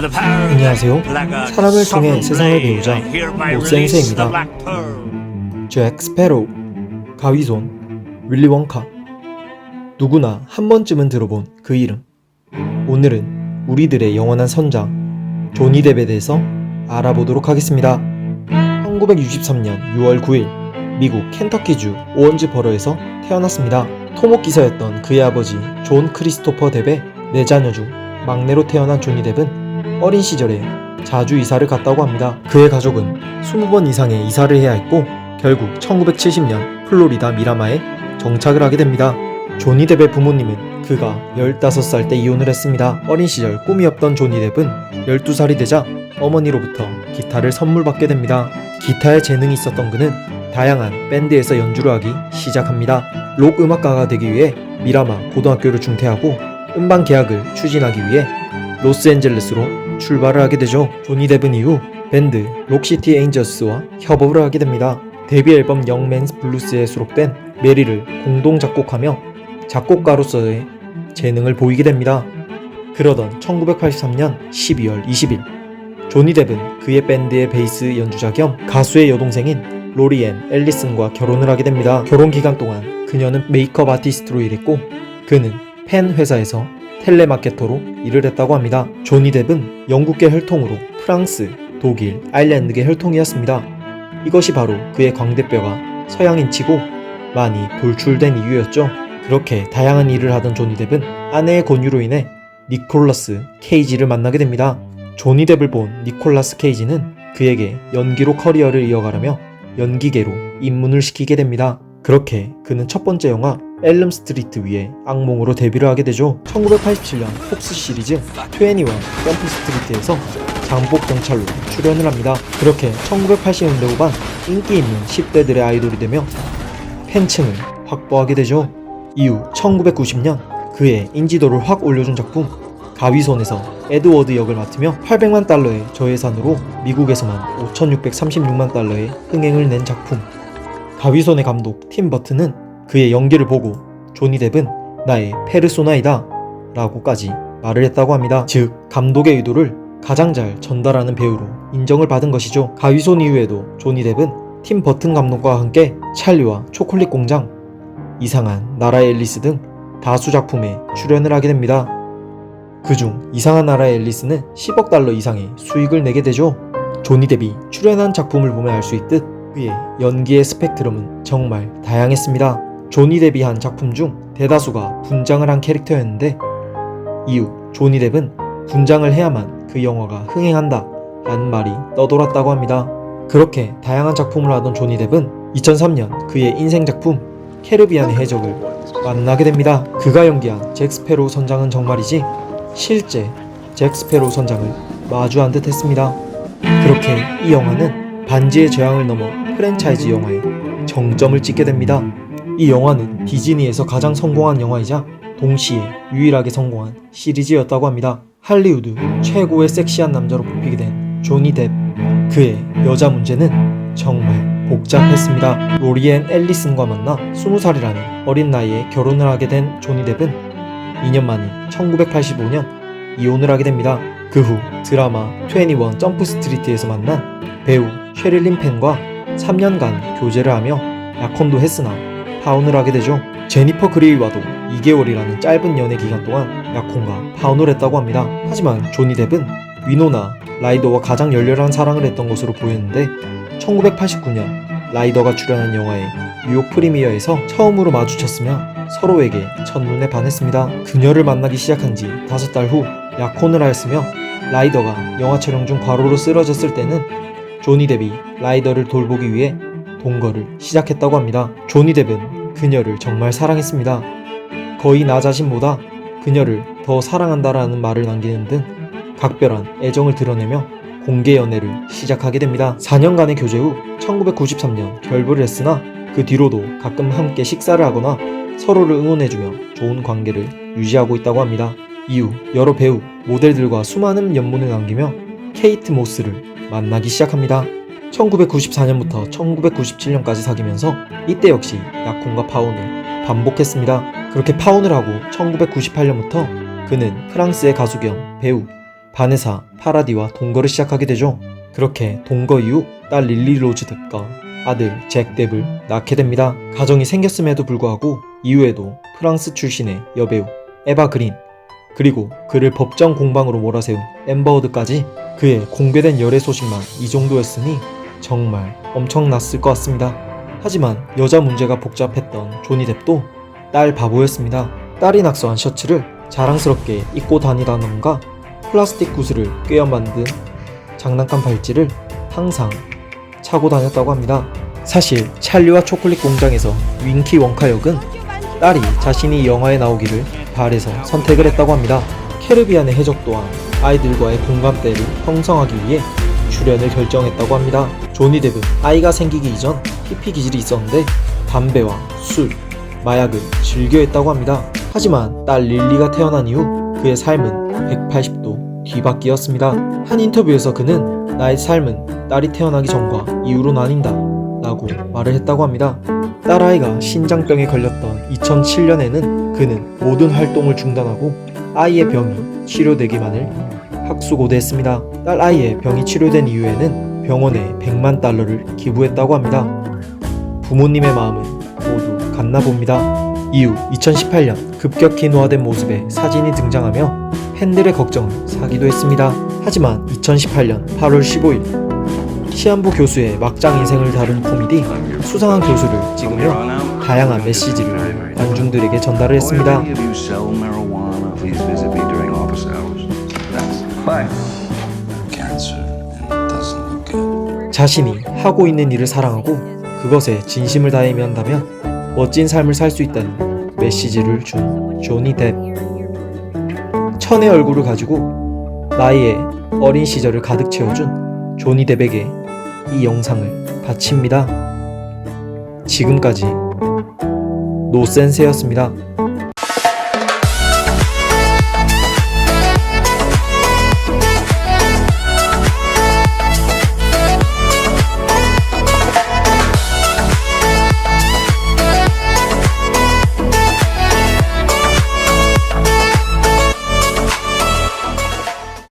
안녕하세요. 사람을 통해 세상을 배우자 옥센세입니다. 잭 스패로우, 가위손, 윌리 원카. 누구나 한 번쯤은 들어본 그 이름. 오늘은 우리들의 영원한 선장 조니 뎁에 대해서 알아보도록 하겠습니다. 1963년 6월 9일 미국 켄터키주 오원즈버러에서 태어났습니다. 토목기사였던 그의 아버지 존 크리스토퍼 뎁의 4자녀 중 막내로 태어난 조니 뎁은 어린 시절에 자주 이사를 갔다고 합니다. 그의 가족은 20번 이상의 이사를 해야 했고 결국 1970년 플로리다 미라마에 정착을 하게 됩니다. 조니 뎁의 부모님은 그가 15살 때 이혼을 했습니다. 어린 시절 꿈이 없던 조니 뎁은 12살이 되자 어머니로부터 기타를 선물 받게 됩니다. 기타에 재능이 있었던 그는 다양한 밴드에서 연주를 하기 시작합니다. 록 음악가가 되기 위해 미라마 고등학교를 중퇴하고 음반 계약을 추진하기 위해 로스앤젤레스로 출발을 하게 되죠. 조니 뎁은 이후 밴드 록시티 에인저스와 협업을 하게 됩니다. 데뷔 앨범 영맨스 블루스에 수록된 메리를 공동 작곡하며 작곡가로서의 재능을 보이게 됩니다. 그러던 1983년 12월 20일 조니 뎁은 그의 밴드의 베이스 연주자 겸 가수의 여동생인 로리앤 앨리슨과 결혼을 하게 됩니다. 결혼 기간 동안 그녀는 메이크업 아티스트로 일했고 그는 펜 회사에서 텔레마케터로 일을 했다고 합니다. 조니 뎁은 영국계 혈통으로 프랑스, 독일, 아일랜드계 혈통이었습니다. 이것이 바로 그의 광대뼈가 서양인치고 많이 돌출된 이유였죠. 그렇게 다양한 일을 하던 조니 뎁은 아내의 권유로 인해 니콜라스 케이지를 만나게 됩니다. 조니 뎁을 본 니콜라스 케이지는 그에게 연기로 커리어를 이어가려며 연기계로 입문을 시키게 됩니다. 그렇게 그는 첫 번째 영화 엘름 스트리트 위에 악몽으로 데뷔를 하게 되죠. 1987년 폭스 시리즈 21 점프 스트리트에서 장복 경찰로 출연을 합니다. 그렇게 1980년대 후반 인기 있는 10대들의 아이돌이 되며 팬층을 확보하게 되죠. 이후 1990년 그의 인지도를 확 올려준 작품 가위손에서 에드워드 역을 맡으며 800만 달러의 저예산으로 미국에서만 5,636만 달러의 흥행을 낸 작품. 가위손의 감독 팀 버튼은 그의 연기를 보고 조니 뎁은 나의 페르소나이다 라고까지 말을 했다고 합니다. 즉 감독의 의도를 가장 잘 전달하는 배우로 인정을 받은 것이죠. 가위손 이후에도 조니 뎁은 팀 버튼 감독과 함께 찰리와 초콜릿 공장, 이상한 나라의 앨리스 등 다수 작품에 출연을 하게 됩니다. 그중 이상한 나라의 앨리스는 10억 달러 이상의 수익을 내게 되죠. 조니 뎁이 출연한 작품을 보면 알 수 있듯 그의 연기의 스펙트럼은 정말 다양했습니다. 조니 뎁이 한 작품 중 대다수가 분장을 한 캐릭터였는데 이후 조니 뎁은 분장을 해야만 그 영화가 흥행한다 라는 말이 떠돌았다고 합니다. 그렇게 다양한 작품을 하던 조니 뎁은 2003년 그의 인생 작품 캐리비안의 해적을 만나게 됩니다. 그가 연기한 잭 스패로우 선장은 정말이지 실제 잭 스패로우 선장을 마주한 듯 했습니다. 그렇게 이 영화는 반지의 제왕을 넘어 프랜차이즈 영화에 정점을 찍게 됩니다. 이 영화는 디즈니에서 가장 성공한 영화이자 동시에 유일하게 성공한 시리즈였다고 합니다. 할리우드 최고의 섹시한 남자로 뽑히게 된 조니 뎁. 그의 여자 문제는 정말 복잡했습니다. 로리앤 앨리슨과 만나 20살이라는 어린 나이에 결혼을 하게 된 조니 뎁은 2년 만인 1985년 이혼을 하게 됩니다. 그 후 드라마 21 점프 스트리트에서 만난 배우 셰릴린 펜과 3년간 교제를 하며 약혼도 했으나 파혼을 하게 되죠. 제니퍼 그레이와도 2개월이라는 짧은 연애 기간 동안 약혼과 파혼을 했다고 합니다. 하지만 조니 뎁은 위노나 라이더와 가장 열렬한 사랑을 했던 것으로 보였는데 1989년 라이더가 출연한 영화의 뉴욕 프리미어에서 처음으로 마주쳤으며 서로에게 첫눈에 반했습니다. 그녀를 만나기 시작한 지 5달 후 약혼을 하였으며 라이더가 영화 촬영 중 과로로 쓰러졌을 때는 조니 뎁이 라이더를 돌보기 위해 동거를 시작했다고 합니다. 조니 뎁은 그녀를 정말 사랑했습니다. 거의 나 자신보다 그녀를 더 사랑한다라는 말을 남기는 등 각별한 애정을 드러내며 공개 연애를 시작하게 됩니다. 4년간의 교제 후 1993년 결별을 했으나 그 뒤로도 가끔 함께 식사를 하거나 서로를 응원해주며 좋은 관계를 유지하고 있다고 합니다. 이후 여러 배우, 모델들과 수많은 연문을 남기며 케이트 모스를 만나기 시작합니다. 1994년부터 1997년까지 사귀면서 이때 역시 약혼과 파혼을 반복했습니다. 그렇게 파혼을 하고 1998년부터 그는 프랑스의 가수 겸 배우 바네사 파라디와 동거를 시작하게 되죠. 그렇게 동거 이후 딸 릴리 로즈 뎁과 아들 잭 뎁을 낳게 됩니다. 가정이 생겼음에도 불구하고 이후에도 프랑스 출신의 여배우 에바 그린, 그리고 그를 법정 공방으로 몰아세운 앰버 허드까지 그의 공개된 열애 소식만 이 정도였으니 정말 엄청났을 것 같습니다. 하지만 여자 문제가 복잡했던 조니 뎁도 딸 바보였습니다. 딸이 낙서한 셔츠를 자랑스럽게 입고 다니다던가 플라스틱 구슬을 꿰어 만든 장난감 팔찌를 항상 차고 다녔다고 합니다. 사실 찰리와 초콜릿 공장에서 윙키 원카 역은 딸이 자신이 영화에 나오기를 바래서 선택을 했다고 합니다. 캐리비안의 해적 또한 아이들과의 공감대를 형성하기 위해 출연을 결정했다고 합니다. 조니 뎁은 아이가 생기기 이전 히피 기질이 있었는데 담배와 술, 마약을 즐겨했다고 합니다. 하지만 딸 릴리가 태어난 이후 그의 삶은 180도 뒤바뀌었습니다. 한 인터뷰에서 그는 나의 삶은 딸이 태어나기 전과 이후로 나뉜다 라고 말을 했다고 합니다. 딸아이가 신장병에 걸렸던 2007년에는 그는 모든 활동을 중단하고 아이의 병이 치료되기만을 학수고대했습니다. 딸아이의 병이 치료된 이후에는 병원에 100만 달러를 기부했다고 합니다. 부모님의 마음은 모두 같나 봅니다. 이후 2018년 급격히 노화된 모습의 사진이 등장하며 팬들의 걱정을 사기도 했습니다. 하지만 2018년 8월 15일 시한부 교수의 막장 인생을 다룬 코미디 수상한 교수를 찍으며 다양한 메시지를 관중들에게 전달을 했습니다. 자신이 하고 있는 일을 사랑하고 그것에 진심을 다해 임한다면 멋진 삶을 살 수 있다는 메시지를 준 조니 뎁. 천의 얼굴을 가지고 나이의 어린 시절을 가득 채워준 조니 뎁에게 이 영상을 바칩니다. 지금까지 노센세였습니다.